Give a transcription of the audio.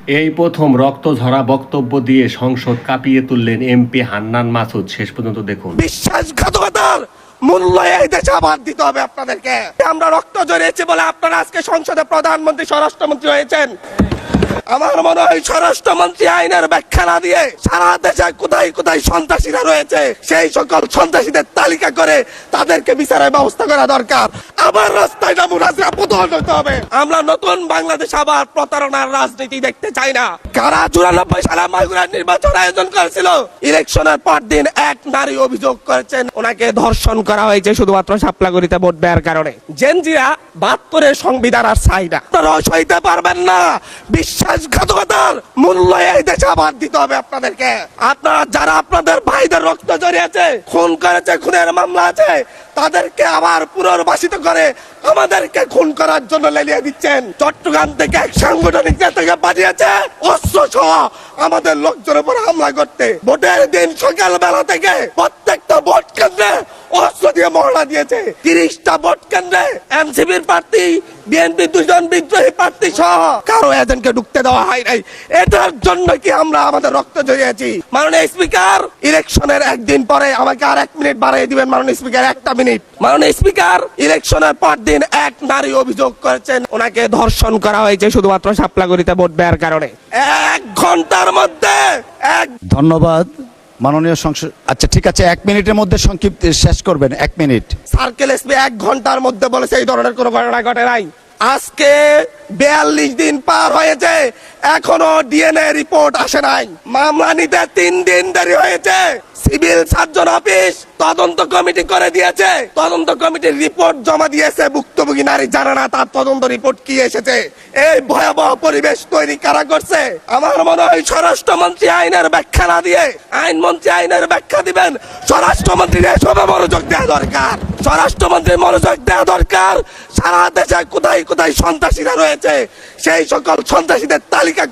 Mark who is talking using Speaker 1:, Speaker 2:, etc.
Speaker 1: এই প্রথম রক্তঝরা বক্তব্য দিয়ে সংসদ কাঁপিয়ে তুললেন এমপি হান্নান মাসুদ। শেষ পর্যন্ত দেখুন।
Speaker 2: বিশ্বাসঘাতকতার মূল্য এই দেশে আবার দিতে হবে আপনাদেরকে। আমরা রক্ত জড়িয়েছি বলে আপনারা আজকে সংসদে প্রধানমন্ত্রী স্বরাষ্ট্রমন্ত্রী হয়েছেন। আমার মনে হয় স্বরাষ্ট্রমন্ত্রী আইনের ব্যাখ্যা না দিয়ে সারা দেশে কোথায় কোথায় সন্ত্রাসীরা রয়েছে সেই সকল সন্ত্রাসীদের তালিকা করে তাদেরকে বিচারের ব্যবস্থা করা দরকার। আবার রাস্তায় নামুন, পতন হতে হবে। আমরা নতুন বাংলাদেশ আবার প্রতারণার রাজনীতি দেখতে চাই না। কারা 94 সালে মাগুরার নির্বাচন আয়োজন করেছিল, ইলেকশনের পর দিন এক নারী অভিযোগ করেছেন ওনাকে ধর্ষণ করা হয়েছে শুধুমাত্র শাপলাগুড়িতে ভোট দেওয়ার কারণে। জেনজিরা 72-এর সংবিধান আর চাই না। আপনারা সইতে পারবেন না। বিশ্বাসঘাতকতার মূল্য এই দেশে আবার দিতে হবে আপনাদেরকে। আপনারা যারা আপনাদের ভাইদের রক্ত জড়িয়েছে, খুন করেছে, খুনের মামলা আছে, তাদেরকে আবার পুনর্বাসিত করে আমাদেরকে খুন করার জন্য লেলিয়ে দিচ্ছেন। চট্টগ্রাম থেকে এক সাংগঠনিক নেতাকে পাঠিয়েছে অস্ত্র সহ আমাদের লোকজনের উপর হামলা করতে। ভোটের দিন সকালবেলা থেকে প্রত্যেকটা ভোট কেন্দ্রে অস্ত্র দিয়ে মহড়া দিয়েছে। 30টা ভোট কেন্দ্রে এনসিপির প্রার্থী, বিএনপি 2 জন বিদ্রোহী প্রার্থী সহ কারো এজেন্টকে ঢুকতে দেওয়া হয় নাই। এটার জন্য কি আমরা আমাদের রক্ত জড়িয়েছি? মাননীয় স্পিকার, ইলেকশনের একদিন পরে আমাকে আর 1 মিনিট বাড়িয়ে দিবেন। মাননীয় স্পিকার, 1টা মিনিট। মাননীয় স্পিকার, ইলেকশনের পর দিন এক নারী অভিযোগ করেছেন ওনাকে ধর্ষণ করা হয়েছে শুধুমাত্র শাপলাগুড়িতে ভোট দেওয়ার কারণে। 1 ঘন্টার মধ্যে
Speaker 3: ধন্যবাদ মাননীয় সংসদ। আচ্ছা ঠিক আছে, 1 মিনিটের মধ্যে সংক্ষিপ্ত শেষ করবেন। 1 মিনিট।
Speaker 2: সার্কেল এসপি 1 ঘন্টার মধ্যে বলেছে এই ধরনের কোনো ঘটনা ঘটে নাই। আজকে 42 দিন পার হয়েছে, এখনো ডিএনএ রিপোর্ট আসে নাই। মামলা নিতে 3 দিন দেরি হয়েছে। সিভিল সার্জন অফিস তদন্ত কমিটি করে দিয়েছে, তদন্ত কমিটির রিপোর্ট জমা দিয়েছে। ভুক্তভোগী নারী জানে না তার তদন্ত রিপোর্ট কি এসেছে। এই ভয়াবহ পরিবেশ তৈরি কারা করছে? আমার মনে হয় স্বরাষ্ট্রমন্ত্রী আইনের ব্যাখ্যা না দিয়ে আইনমন্ত্রী আইনের ব্যাখ্যা দিবেন। স্বরাষ্ট্রমন্ত্রীর এসবে মনোযোগ দেওয়া দরকার। স্বরাষ্ট্রমন্ত্রীর মনোযোগ দেওয়া দরকার। সারা দেশে কোথায় কোথায় সন্ত্রাসীরা রয়েছে সেই সকল সন্ত্রাসীদের তালিকা